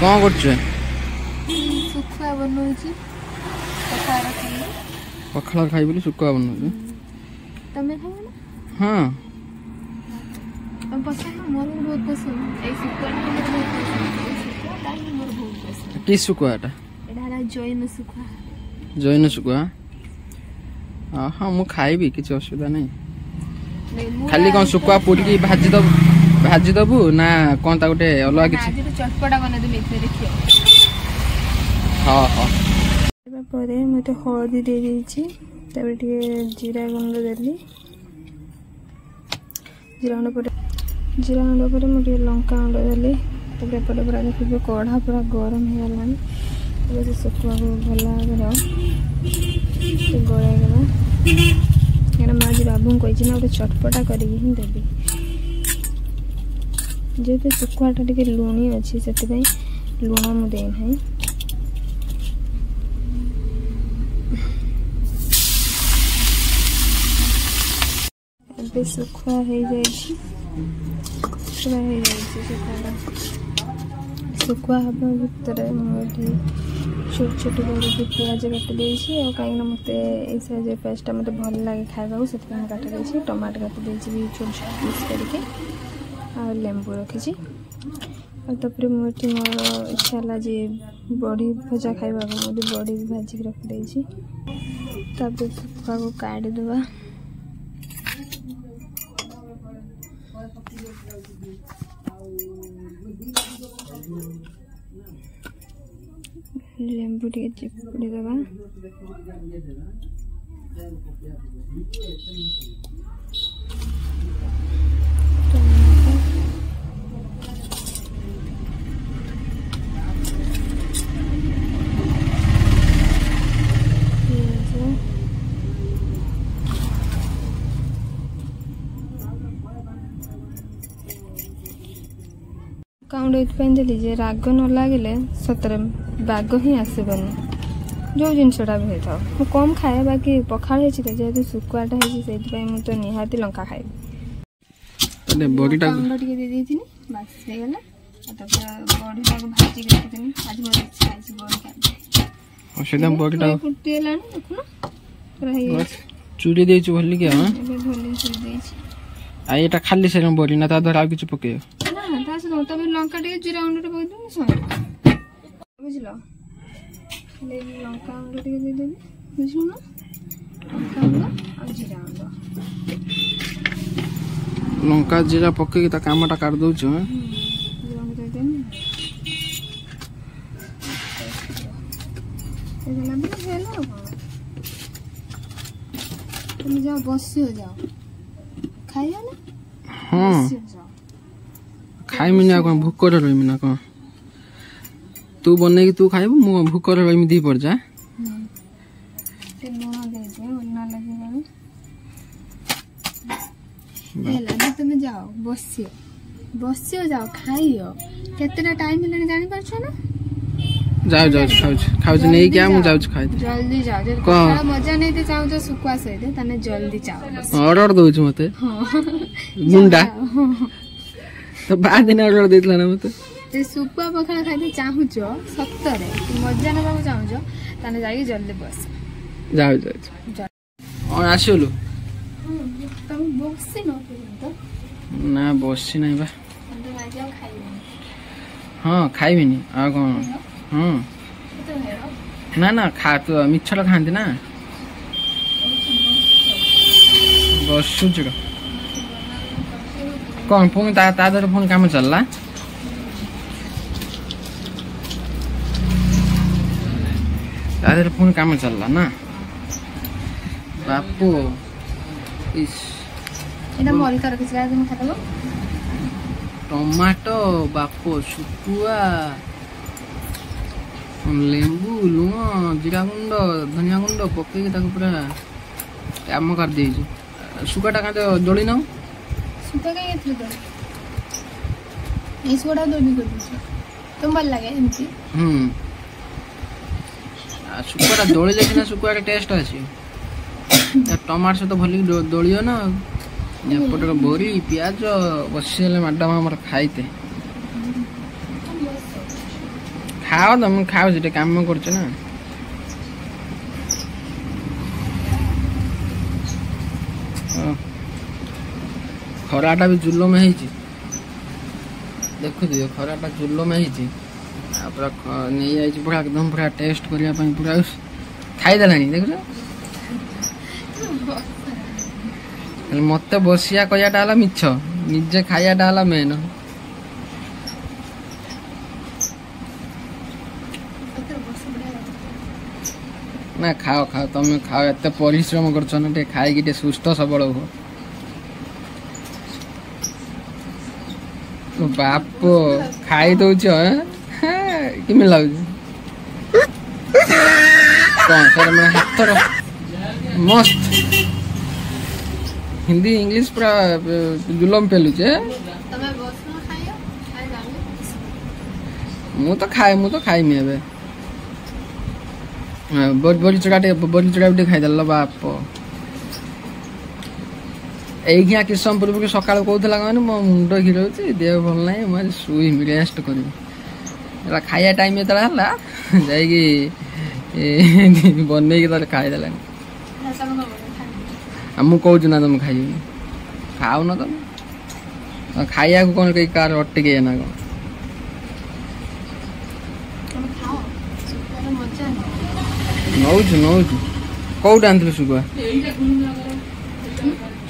कौन कर सुखुआ बनौची पखाड़ खाई बोली सुखुआ बन तमे खाओ ना। हाँ तम पसंद ना मोर बहुत पसंद ए सुखुआ मोर बहुत पसंद सुखुआ दाल मोर बहुत पसंद कि सुखुआटा एडाला जैन सुखुआ जैन सुखुआ हाँ मु खाइबी किसी असुविधा नहीं खाली कौन सुखुआ पोड़ी भाजी दबु ना कौन ता गोटे अलग किसी आज तो चटपटा बना दे मेथरे देखियो। हाँ हाँ परे मते हळदी दे देछि तबे टिके जीरा गुंड देली जीरा गुंड पर मुझे लंका गुंड देली तबे परे पूरा देखियो कढ़ा पूरा गरम हो गलानी तबे से सुखुआ को भला करे गोया गला एना माजी बाबू कहि ना गोटे चटपटा करी ही देबी जेते सुखुआटा टिके लुणी अच्छी से लुण मु दे नहीं ଏବେ ଶୁଖୁଆ ହେଇଯାଇଛି ଶୁଖୁଆ ହେବା ଭିତରେ ମୁଁ ଏଠି ଛୋଟ ଛୋଟ କରିକି ପିଆଜ କାଟି ଦେଇଛି ଆଉ କାହିଁକିନା ମୋତେ ଏଇ ସାଇଜ୍ ପିଆଜଟା ମୋତେ ଭଲ ଲାଗେ ଖାଇବାକୁ ସେଥିପାଇଁ ମୁଁ କାଟି ଦେଇଛି ଟମାଟୋ କାଟି ଦେଇଛି ବି ଛୋଟ ଛୋଟ ପିସ୍ କରିକି ଆଉ ଲେମ୍ବୁ ରଖିଛି ଆଉ ତାପରେ ମୁଁ ଏଠି ମୋର ଇଚ୍ଛା ହେଲା ଯେ ବଡ଼ି ଭଜା ଖାଇବାକୁ ମୁଁ ବଡ଼ି ବି ଭାଜିକି ରଖିଦେଇଛି ତାପରେ ଶୁଖୁଆକୁ କାଢ଼ିଦେବା लेंबू टे चिपुड़ी देवा काउंट देली जे राग न लगे सतरे बाग ही आसबनी जो जिनसटा भी होता मु कम खाए बाकी पखाड़ है जेहतु शुकुआटा है तो निहाती लंका खाए काउंट टे दे दी बास हो गला बड़ीटा को भाजी रखी आज मोर इच्छा है बड़ी फुटेला देखुन चूड़ी दे भली के हां भली चूड़ी देछि आ एटा खाली से बड़ी ना ता धर आ किछ पके ना ता से तबे लंका टे जीरा गुंड पके दू सर बुझलो ले लंका गुंड टे दे दे बुझलो ना लंका गुंड और जीरा गुंड लंका जीरा पके के ता कामटा काट दउ छ जीरा गुंड दे दे एला भी हेलो तुम जाओ बसियो जाओ खाइयो ना हां खाई मिना कौन भूख रही मिना कौन तू बने तू खाइबू मु भूख रही दी पड़ जा तुम जाओ बसियो जाओ खाइयो केतना टाइम हेलानी जानि परछो ना जाओ जाओ खाऊ नहीं क्या मु जाऊ खाई जल्दी जाओ जे खाना मजा नहीं ते चाहू जो सुकुआ सहित तने जल्दी जाओ ऑर्डर दउ छु मते हां मुंडा तो बाद दिन ऑर्डर देतला ना मते जे सुकुआ पखाड़ा खाइते चाहू छ सत्तरे मजा ना बाबू चाहू छ तने जाई जल्दी बस जाओ जाओ और आसियो तुम बसि न तो ना बसि नहीं बा हां खाइबिनी आ कोन हां ना ना खा तो मिच्छर खांती ना बसु छ कौन पुंग ता दर फोन काम चलला तादर फोन काम चलला ना बापू इस एना मॉल का रखिस गाय तुम खातबो टमाटो बापू सुकुआ लेंबू लुण जीरा गुंड धनिया गुंड पकई पूरा काम कर दे सुखाटा का दड़ी ना सुखा कहीं दो सुखाटा दड़ी कर दे तुम भल लगे एमती सुखाटा दड़ी लेकिन सुखाटा टेस्ट अच्छी टमाटर सहित भल दलियो ना एपटर बरी पियाज बसी मैडम आम खाईते ଖାଅ ତମେ ଖାଅ ସେଠି କାମ କରୁଛ ନା। ଖରାଟା ବି ଜୁଲମ ହେଇଛି ଦେଖୁଥିବ ଖରାଟା ଜୁଲମ ହେଇଛି ପୁରା ନେଇଯାଇଛି ପୁରା ଏକଦମ ପୁରା ଟେଷ୍ଟ କରିବା ପାଇଁ ପୁରା ଖାଇଦେଲାଣି ଦେଖୁଛ। ମତେ ବସିଆ କହିବାଟା ହେଲା ମିଛ ନିଜେ ଖାଇବାଟା ହେଲା ମେନ୍। ନା ଖାଅ ଖାଅ ତମେ ଖାଅ ଏତେ ପରିଶ୍ରମ କରୁଛ ନା ଟିକେ ଖାଇକି ଟିକେ ସୁସ୍ଥ ସବଳ ହୁଅ। ବାପ ଖାଇ ଦଉଛ କେମିତି ଲାଗୁଛି କଣ ସାର୍ ମାନେ ହାତର ମସ୍ତ ହିନ୍ଦୀ ଇଂଲିଶ ପୁରା ଜୁଲମ ପେଲୁଛେ। ମୁଁ ତ ଖାଇମି ଏବେ ବଡ଼ି ଚୁଡ଼ା ଟିକେ ଖାଇଦେଲ ବାପ। ଏଇଖିଆ କିଛି ସମୟ ପୂର୍ବରୁ ସକାଳୁ କହୁଥିଲା କଣ ମୋ ମୁଣ୍ଡ ଘିରଉଛି ଦେହ ଭଲ ନାହିଁ ମୁଁ ଆଜି ଶୋଇମି ରେଷ୍ଟ କରିବି। ଖାଇବା ଟାଇମ୍ ଯେତେବେଳେ ହେଲା ଯାଇକି ବନେଇକି ତାହେଲେ ଖାଇଦେଲାଣି। ଆଉ ମୁଁ କହୁଛି ନା ତମେ ଖାଇବି ଖାଉନ ତମେ ଖାଇବାକୁ କଣ କେହି କାହାର ଅଟିକେ ନା କଣ। ନଉଛୁ କୋଉଠି ଆଣିଥିଲୁ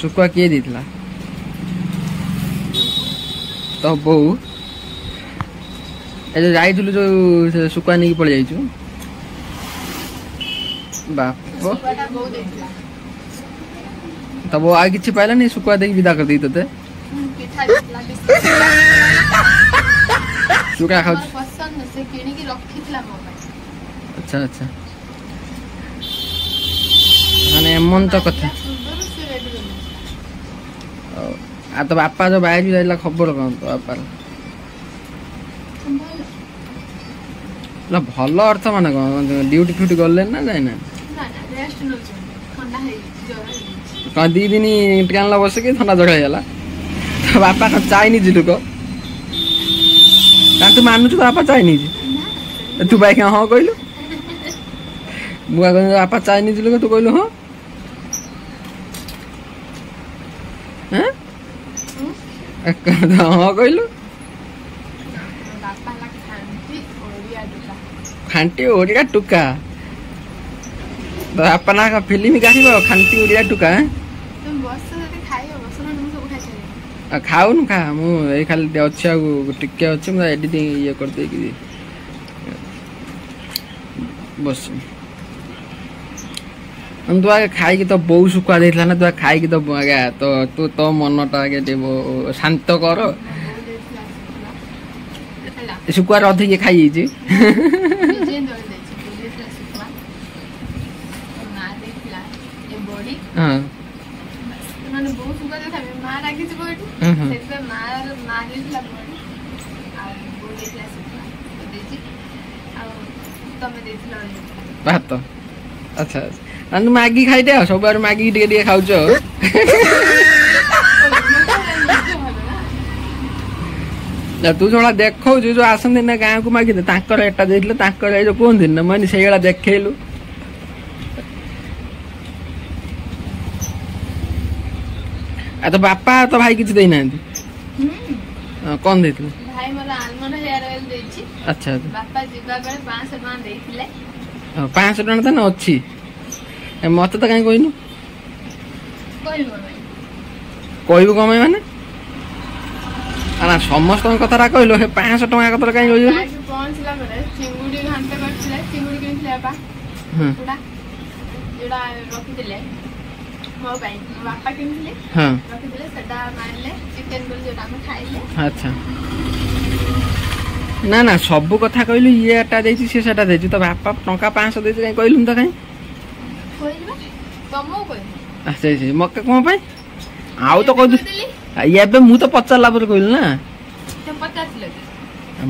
ଶୁଖୁଆ କିଏ ଦେଇଥିଲା ତ ବୋଉ ଏ ଯୋଉ ଯାଇଥିଲୁ ଯୋଉ ଶୁଖୁଆ ନେଇକି ପଳେଇ ଯାଇଛୁ ବାପ ତ ବୋଉ ଆଉ କିଛି ପାଇଲାନି ଶୁଖୁଆ ଦେଇକି ବିଦା କରିଦେଇ ତତେ ଶୁଖୁଆ ଖାଉଛୁ। ଆଚ୍ଛା ଆଚ୍ଛା ମାନେ ଏମନ୍ତ କଥା। ଆଉ ତ ବାପା ଯୋଉ ବାହାରି ଯାଇଥିଲା ଖବର କଣ ତ ବାପାର ଭଲ ଅର୍ଥ ମାନେ କଣ ଡ୍ୟୁଟି ଫ୍ୟୁଟି ଗଲେ ନା ଯାଇନା କଣ 2 ଦିନ ଟ୍ରେନରେ ବସିକି ଥଣ୍ଡା ଜର ହେଇଗଲା। ତ ବାପା କଣ ଚାଇନିଜ ଲୋକ ତୁ ମାନୁଛୁ ତ ବାପା ଚାଇନିଜ ତୁ ବାଇ ହଁ କହିଲୁ ମୁଁ ବାପା ଚାଇନିଜ ଲୋକ ତୁ କହିଲୁ ହଁ ହଁ କହିଲୁ ଖାଣ୍ଟି ଓଡ଼ିଆ ଟୁକା ତ ବାପା ନା ଫିଲ୍ମ କାଢିବ ଖାଣ୍ଟି ଓଡ଼ିଆ ଟୁକା ଖାଉନୁ ଖା ମୁଁ ଏଇ ଖାଲି ଅଛି ଆଉ ଟିକେ ଅଛି ମୁଁ ଏଡିଟିଂ ଇଏ କରିଦେଇକି ବସ ତୁ ଆଗେ ଖାଇକି ତ ବୋଉ ଶୁଖୁଆ ଦେଇଥିଲା ନା ତୁ ଖାଇକି ତ ଆଜ୍ଞା ତୁ ତୋ ମନଟା ଆଗେ ଟିକେ ଶାନ୍ତ କର। ଶୁଖୁଆରେ ଅଧିକ ଖାଇଯାଇଛି ଭାତ ଆଚ୍ଛା ଆଚ୍ଛା ମାଗି ଖାଇଦେ ଆଉ ସବୁଆଡେ ମାଗିକି ଟିକେ ଟିକେ ଖାଉଛ ତୁ ଯୋଉଟା ଦେଖାଉଛୁ ଯୋଉ ଆସନ୍ତି ନା ଗାଁକୁ ମାଗିଦେ ତାଙ୍କର ଏଟା ଦେଇଥିଲେ ତାଙ୍କର ଏଇ ଯୋଉ କୁହନ୍ତିନି ନା ମାନେ ସେଇଭଳିଆ ଦେଖେଇଲୁ। ଆଉ ତ ବାପା ତ ଭାଇ କିଛି ଦେଇନାହାନ୍ତି କଣ ଦେଇଥିଲେ? ଭାଇ ମୋର ଆଲମଣ୍ଡ ହେୟାର ଅଏଲ ଦେଇଛି। ଆଚ୍ଛା ବାପା ଯିବା ବେଳେ 500 ଟଙ୍କା ଦେଇଥିଲେ। 500 ଟଙ୍କା ତ ଅଛି ମତେ ତ କାହିଁ କହିନୁ କହିବୁ କଣ ପାଇଁ ମାନେ ନା ସମସ୍ତଙ୍କ କଥାଟା କହିଲୁ 500 ଟଙ୍କା କଥା କାହିଁ କହିଲୁ ପହଞ୍ଚିଲା ବେଳେ ଚିଙ୍ଗୁଡି ଘାଣ୍ଟ କରିଥିଲେ ଚିଙ୍ଗୁଡି କିଣିଥିଲେ ବାପା ଯୋଉଟା ରଖିଥିଲେ ମୋ ପାଇଁ ମୋ ବାପା କିଣିଥିଲେ ରଖିଥିଲେ ସେଟା ମାରିଲେ ଚିକେନ ବୋଲି ଯୋଉଟା ଆମେ ଖାଇଲେ। ଆଚ୍ଛା ନା ନା ସବୁ କଥା କହିଲୁ ଇଏ ଏଟା ଦେଇଛି ସିଏ ସେଟା ଦେଇଛି ତ ବାପା ଟଙ୍କା 500 ଦେଇଛି କାହିଁ କହିଲୁନି ତ କାହିଁ ସେଇ ମକା କଣ ପାଇଁ ଆଉ ତ କହିଲୁ ଏବେ ମୁଁ ତ ପଚାରିଲା ପରେ କହିଲୁ ନା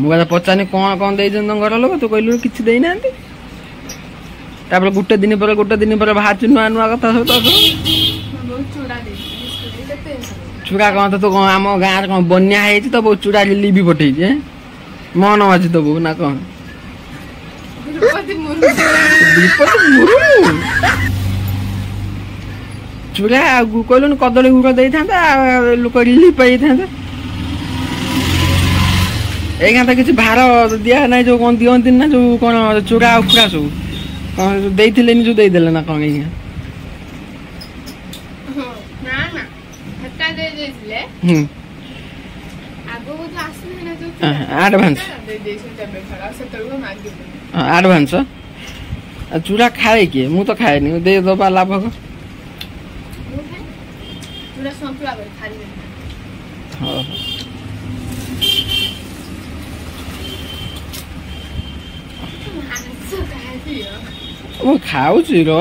ମୁଁ ପଚାରିନି କଣ କଣ ଦେଇଛନ୍ତି ତମ ଘର ଲୋକ ତୁ କହିଲୁ କିଛି ଦେଇନାହାନ୍ତି ତାପରେ ଗୋଟେ ଦିନ ପରେ ବାହାରୁଛୁ ନୂଆ ନୂଆ କଥା ସବୁ ଚୁଡ଼ା କଣ ତ ତୁ କଣ ଆମ ଗାଁରେ କଣ ବନ୍ୟା ହେଇଛି ତ ବହୁତ ଚୁଡ଼ା ଲିଭି ପଠେଇଛି ମନ ମାଝି ତ ବୋଉ ନା କଣ ଦ୍ରୁପଦୀ ମୁର୍ମୁ ଚୁରା କହିଲୁନି କଦଳୀ ଗୁଡ ଦେଇଥାନ୍ତା ଲୋକ ରିଲିଫ ପାଇଥାନ୍ତା। ଏଇନା ତ କିଛି ଭାର ଦିଆ ନାହିଁ ଯୋଉ କଣ ଦିଅନ୍ତି ନା ଯୋଉ କଣ ଚୁରା ଉଖୁରା ସବୁ କଣ ଦେଇଥିଲେନି ଯୋଉ ଦେଇଦେଲେ ନା କଣ ଏଇନା ଆଡଭାନ୍ସ ଚୁରା ଖାଏ କିଏ? ମୁଁ ତ ଖାଏନି ଦେଇଦବା ଲାଭ। ମୁଁ ଖାଉଛି ର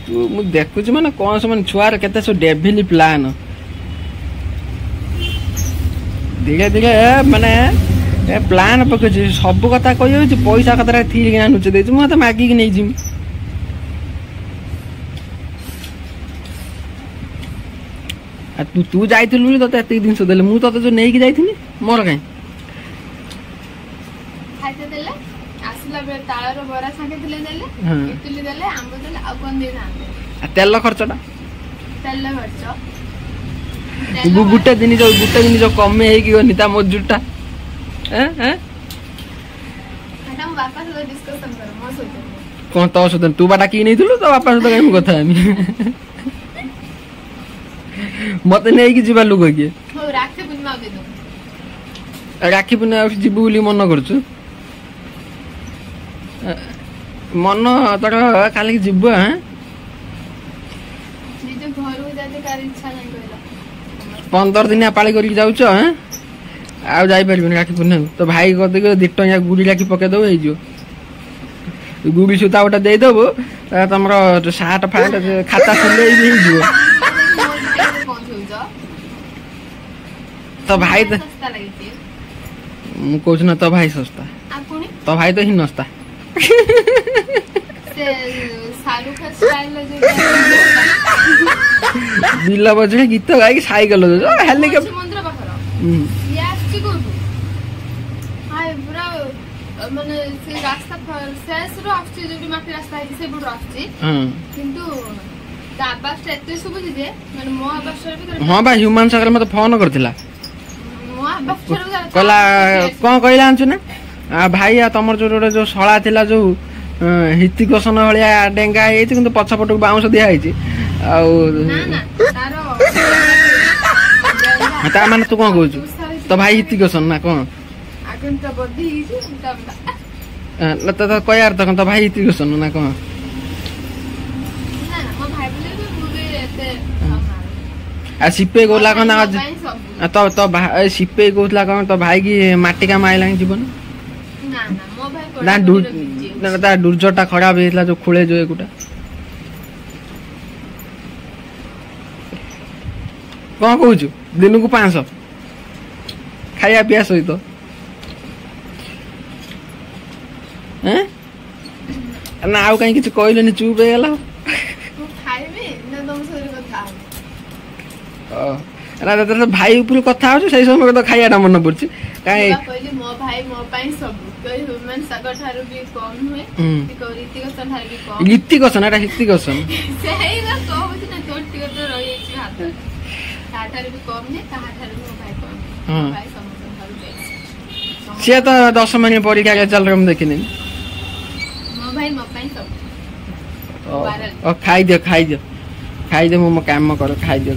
ତୁ ମୁଁ ଦେଖୁଛି ମାନେ କଣ ସେମାନେ ଛୁଆର କେତେ ସବୁ ଡେଭିଲି ପ୍ଲାନ ଧୀରେ ଧୀରେ ମାନେ ପ୍ଲାନ ପକେଇଛି ସବୁ କଥା କହିଯାଉଛି ପଇସା କଥାଟା ଠିକ କିନା ନୁଚେଇ ଦେଇଛି ମୁଁ ତ ମାଗିକି ନେଇଯିବି। ତୁ ଯାଇଥିଲୁ ବୋଲି ତତେ ଏତିକି ଜିନିଷ ଦେଲେ ମୁଁ ତତେ ଯୋଉ ନେଇକି ଯାଇଥିଲି ମୋର କାଇଁ ତେଲ ଖର୍ଚ୍ଚଟା ଗୋଟେ ଦିନ ଯୋଉ କମେ ହେଇକି ଗନି ତା ମଜୁରଟା କଣ ତୋ ସହିତ ତୁ ବା ଡାକିକି ନେଇଥିଲୁ ତୋ ବାପା ସହିତ କାଇଁ ମୁଁ କଥା ହେମି ମତେ ନେଇକି ଯିବା ଲୋକ କିଏ? ରାକ୍ଷୀ ପୂର୍ଣ୍ଣିମା ଯିବୁ ବୋଲି ମନ କରୁଛୁ ମନ ତୋର କାଲିକି ଯିବୁ 15 ଦିନିଆ ପାଳି କରିକି ଯାଉଛ ଆଉ ଯାଇପାରିବନି ରାକ୍ଷୀ ପୂର୍ଣ୍ଣିମା। ତ ଭାଇ କରିଦେଇକି 2 ଟଙ୍କିଆ ଗୁଡ଼ି ରାକ୍ଷୀ ପକେଇଦବୁ ହେଇଯିବ। ଗୁଡ଼ି ସୂତା ଗୋଟେ ଦେଇଦବୁ ତମର ସାର୍ଟ ଫାଟ ଖାତା ଖୋଲେଇ ବି ହେଇଯିବ। ତ ଭାଇ ମୁଁ କହୁଛି ନା ତୋ ଭାଇ ଶସ୍ତା ତୋ ଭାଇ ତ ହିନସ୍ତା ବିଲ ବଜରେ ଗୀତ ଗାଇକି ସାଇକେଲ ହେଲେ ହଁ ବା ହ୍ୟୁମାନ ସାଗର ମତେ ଫୋନ କରିଥିଲା କହିଲା କଣ କହିଲା ଜାଣିଛୁ ନା ଭାଇ ତମର ଯୋଉ ଗୋଟେ ଯୋଉ ଶଳା ଥିଲା ଯୋଉ ହିତିକୋଷଣ ଭଳିଆ ଡେଙ୍ଗା ହେଇଯାଇଛି କିନ୍ତୁ ପଛପଟକୁ ବାଉଁଶ ଦିଆ ହେଇଛି ଆଉ ତା ମାନେ ତୁ କଣ କହୁଛୁ ତ ଭାଇ ହିତିକୋଷଣ ନା କଣ କହିବା ଅର୍ଥ କଣ ତ ଭାଇ ହିତିକୋଷଣ ନା କଣ? ସିପେଇ କହୁଥିଲା କଣ ସିପେଇ କହୁଥିଲା କଣ ତ ଭାଇ କି ମାଟି କାମ ଆଇଲାଣି ଯିବନି ତା ଦୁର୍ଜର ଟା ଖରାପ ହେଇଥିଲା ଯୋଉ ଖୋଳେ ଯୋଉ ଏଗୁଟା କଣ କହୁଛୁ ଦିନକୁ 500 ଖାଇବା ପିଇବା ସହିତ ନା ଆଉ କାହିଁ କିଛି କହିଲେନି ଚୁପ୍ ହେଇଗଲା। ଭାଇ ଉପରୁ କଥା ହଉଛୁ ସେଇ ସମୟ ତ ଖାଇବାଟା ମନେ ପଡୁଛି କାହିଁ ଗୀତିକୋଷଣ ଏଟା ହିତିକୋଷଣ ସିଏ ତ 10 ମାଣିଆ ପରୀକ୍ଷା ରେଜଲ୍ଟ ମୁଁ ଦେଖିନି। ଖାଇଦିଅ ମୁଁ ମୋ କାମ କର ଖାଇଦିଅ।